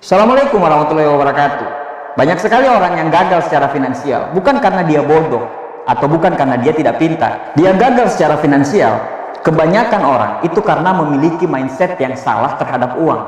Assalamualaikum warahmatullahi wabarakatuh. Banyak sekali orang yang gagal secara finansial, bukan karena dia bodoh atau bukan karena dia tidak pintar. Dia gagal secara finansial, kebanyakan orang itu karena memiliki mindset yang salah terhadap uang.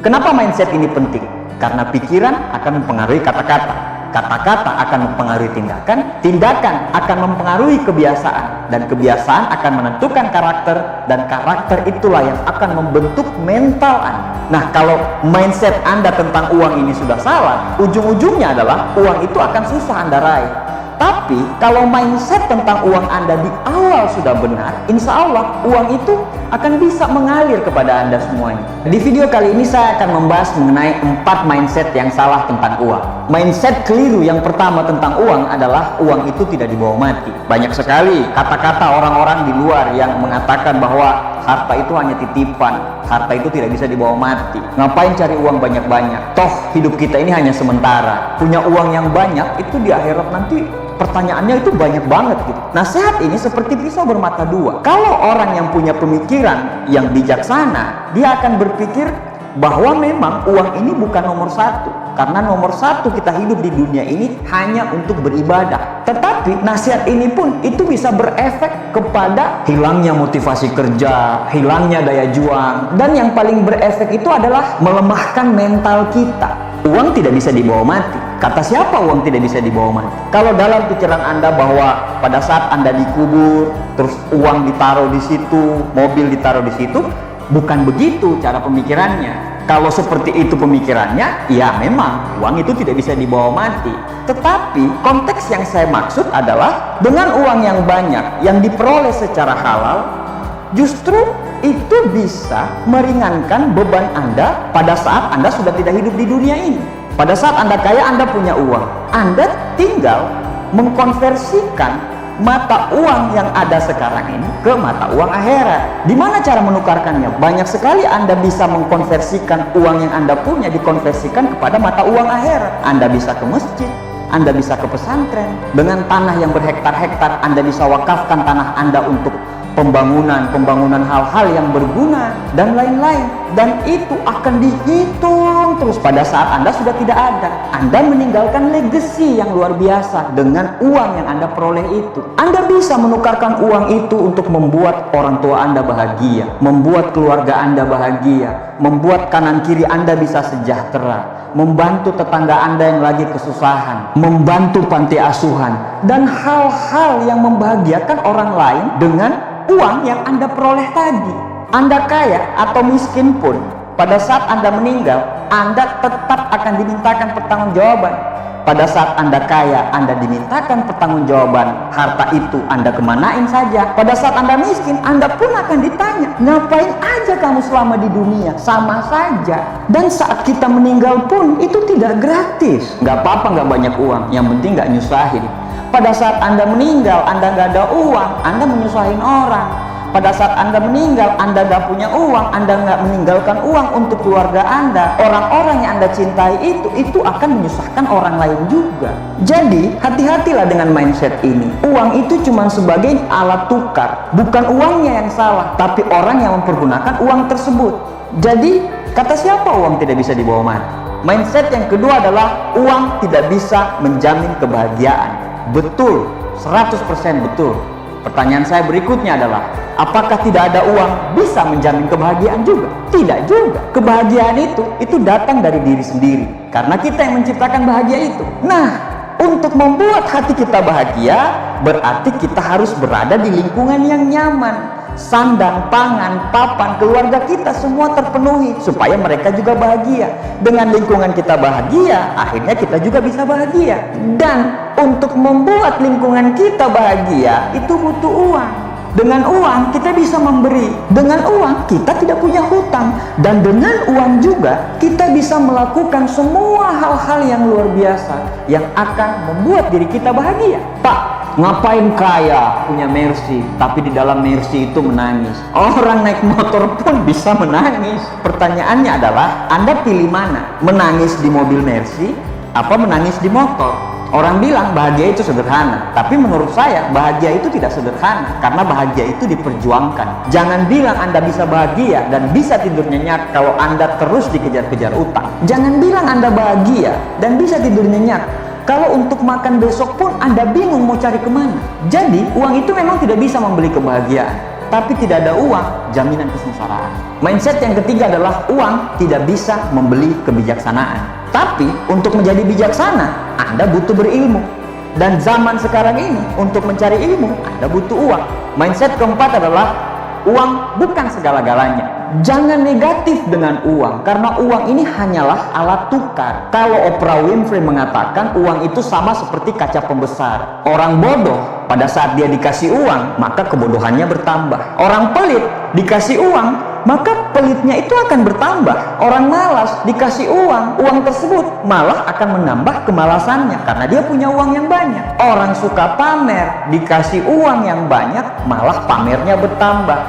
Kenapa mindset ini penting? Karena pikiran akan mempengaruhi kata-kata, kata-kata akan mempengaruhi tindakan, tindakan akan mempengaruhi kebiasaan, dan kebiasaan akan menentukan karakter, dan karakter itulah yang akan membentuk mental Anda. Nah, kalau mindset Anda tentang uang ini sudah salah, ujung-ujungnya adalah uang itu akan susah Anda raih. Tapi kalau mindset tentang uang Anda di awal sudah benar, insya Allah uang itu akan bisa mengalir kepada Anda semuanya. Di video kali ini saya akan membahas mengenai 4 mindset yang salah tentang uang. Mindset keliru yang pertama tentang uang adalah uang itu tidak dibawa mati. Banyak sekali kata-kata orang-orang di luar yang mengatakan bahwa harta itu hanya titipan, harta itu tidak bisa dibawa mati. Ngapain cari uang banyak-banyak? Toh hidup kita ini hanya sementara. Punya uang yang banyak itu di akhirat nanti pertanyaannya itu banyak banget gitu. Nasihat ini seperti pisau bermata dua. Kalau orang yang punya pemikiran yang bijaksana, dia akan berpikir bahwa memang uang ini bukan nomor satu. Karena nomor satu kita hidup di dunia ini hanya untuk beribadah. Tetapi nasihat ini pun itu bisa berefek kepada hilangnya motivasi kerja, hilangnya daya juang. Dan yang paling berefek itu adalah melemahkan mental kita. Uang tidak bisa dibawa mati. Kata siapa uang tidak bisa dibawa mati? Kalau dalam pikiran Anda bahwa pada saat Anda dikubur, terus uang ditaruh di situ, mobil ditaruh di situ, bukan begitu cara pemikirannya. Kalau seperti itu pemikirannya, ya memang uang itu tidak bisa dibawa mati. Tetapi konteks yang saya maksud adalah dengan uang yang banyak yang diperoleh secara halal, justru itu bisa meringankan beban Anda pada saat Anda sudah tidak hidup di dunia ini. Pada saat Anda kaya, Anda punya uang, Anda tinggal mengkonversikan mata uang yang ada sekarang ini ke mata uang akhirat. Di mana cara menukarkannya? Banyak sekali Anda bisa mengkonversikan uang yang Anda punya, dikonversikan kepada mata uang akhirat. Anda bisa ke masjid, Anda bisa ke pesantren. Dengan tanah yang berhektar-hektar, Anda bisa wakafkan tanah Anda untuk pembangunan hal-hal yang berguna dan lain-lain, dan itu akan dihitung terus pada saat Anda sudah tidak ada. Anda meninggalkan legacy yang luar biasa dengan uang yang Anda peroleh itu. Anda bisa menukarkan uang itu untuk membuat orang tua Anda bahagia, membuat keluarga Anda bahagia, membuat kanan kiri Anda bisa sejahtera, membantu tetangga Anda yang lagi kesusahan, membantu panti asuhan, dan hal-hal yang membahagiakan orang lain dengan uang yang Anda peroleh tadi. Anda kaya atau miskin pun, pada saat Anda meninggal, Anda tetap akan dimintakan pertanggungjawaban. Pada saat Anda kaya, Anda dimintakan pertanggungjawaban harta itu Anda kemanain saja. Pada saat Anda miskin, Anda pun akan ditanya, ngapain aja kamu selama di dunia? Sama saja. Dan saat kita meninggal pun itu tidak gratis. Nggak apa-apa nggak banyak uang, yang penting nggak nyusahin. Pada saat Anda meninggal, Anda nggak ada uang, Anda menyusahin orang. Pada saat Anda meninggal, Anda nggak punya uang, Anda nggak meninggalkan uang untuk keluarga Anda. Orang-orang yang Anda cintai itu akan menyusahkan orang lain juga. Jadi, hati-hatilah dengan mindset ini. Uang itu cuma sebagai alat tukar. Bukan uangnya yang salah, tapi orang yang mempergunakan uang tersebut. Jadi, kata siapa uang tidak bisa dibawa mati? Mindset yang kedua adalah uang tidak bisa menjamin kebahagiaan. Betul, 100% betul. Pertanyaan saya berikutnya adalah, apakah tidak ada uang bisa menjamin kebahagiaan juga? Tidak juga. Kebahagiaan itu datang dari diri sendiri, karena kita yang menciptakan bahagia itu. Nah, untuk membuat hati kita bahagia, berarti kita harus berada di lingkungan yang nyaman. Sandang, pangan, papan, keluarga kita semua terpenuhi supaya mereka juga bahagia. Dengan lingkungan kita bahagia, akhirnya kita juga bisa bahagia. Dan untuk membuat lingkungan kita bahagia, itu butuh uang. Dengan uang kita bisa memberi, dengan uang kita tidak punya hutang, dan dengan uang juga kita bisa melakukan semua hal-hal yang luar biasa yang akan membuat diri kita bahagia. Pak, ngapain kaya punya Mercy tapi di dalam Mercy itu menangis? Orang naik motor pun bisa menangis. Pertanyaannya adalah, Anda pilih mana? Menangis di mobil Mercy apa menangis di motor? Orang bilang bahagia itu sederhana, tapi menurut saya bahagia itu tidak sederhana, karena bahagia itu diperjuangkan. Jangan bilang Anda bisa bahagia dan bisa tidur nyenyak kalau Anda terus dikejar-kejar utang. Jangan bilang Anda bahagia dan bisa tidur nyenyak kalau untuk makan besok pun Anda bingung mau cari kemana. Jadi uang itu memang tidak bisa membeli kebahagiaan, tapi tidak ada uang jaminan kesengsaraan. Mindset yang ketiga adalah uang tidak bisa membeli kebijaksanaan. Tapi untuk menjadi bijaksana, Anda butuh berilmu. Dan zaman sekarang ini, untuk mencari ilmu, Anda butuh uang. Mindset keempat adalah uang bukan segala-galanya. Jangan negatif dengan uang, karena uang ini hanyalah alat tukar. Kalau Oprah Winfrey mengatakan uang itu sama seperti kaca pembesar. Orang bodoh pada saat dia dikasih uang, maka kebodohannya bertambah. Orang pelit dikasih uang, maka pelitnya itu akan bertambah. Orang malas dikasih uang, uang tersebut malah akan menambah kemalasannya karena dia punya uang yang banyak. Orang suka pamer dikasih uang yang banyak, malah pamernya bertambah.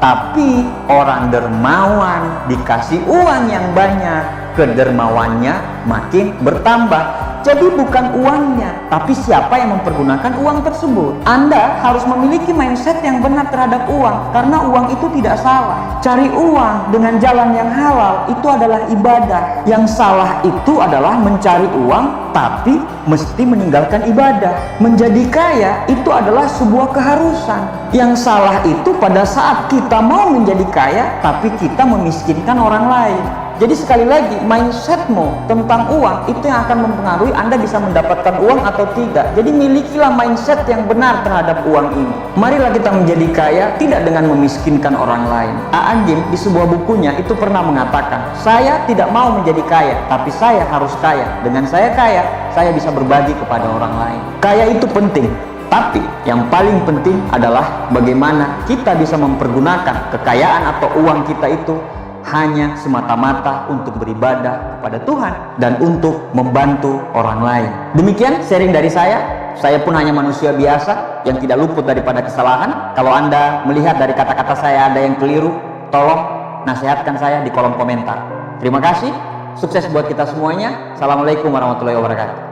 Tapi orang dermawan dikasih uang yang banyak, kedermawannya makin bertambah. Jadi bukan uangnya, tapi siapa yang mempergunakan uang tersebut. Anda harus memiliki mindset yang benar terhadap uang, karena uang itu tidak salah. Cari uang dengan jalan yang halal itu adalah ibadah. Yang salah itu adalah mencari uang tapi mesti meninggalkan ibadah. Menjadi kaya itu adalah sebuah keharusan. Yang salah itu pada saat kita mau menjadi kaya tapi kita memiskinkan orang lain. Jadi sekali lagi, mindsetmu tentang uang itu yang akan mempengaruhi Anda bisa mendapatkan uang atau tidak. Jadi milikilah mindset yang benar terhadap uang ini. Marilah kita menjadi kaya tidak dengan memiskinkan orang lain. A.A. Gim di sebuah bukunya itu pernah mengatakan, saya tidak mau menjadi kaya, tapi saya harus kaya. Dengan saya kaya, saya bisa berbagi kepada orang lain. Kaya itu penting. Tapi yang paling penting adalah bagaimana kita bisa mempergunakan kekayaan atau uang kita itu hanya semata-mata untuk beribadah kepada Tuhan dan untuk membantu orang lain. Demikian sharing dari saya. Saya pun hanya manusia biasa yang tidak luput daripada kesalahan. Kalau Anda melihat dari kata-kata saya ada yang keliru, tolong nasihatkan saya di kolom komentar. Terima kasih. Sukses buat kita semuanya. Assalamualaikum warahmatullahi wabarakatuh.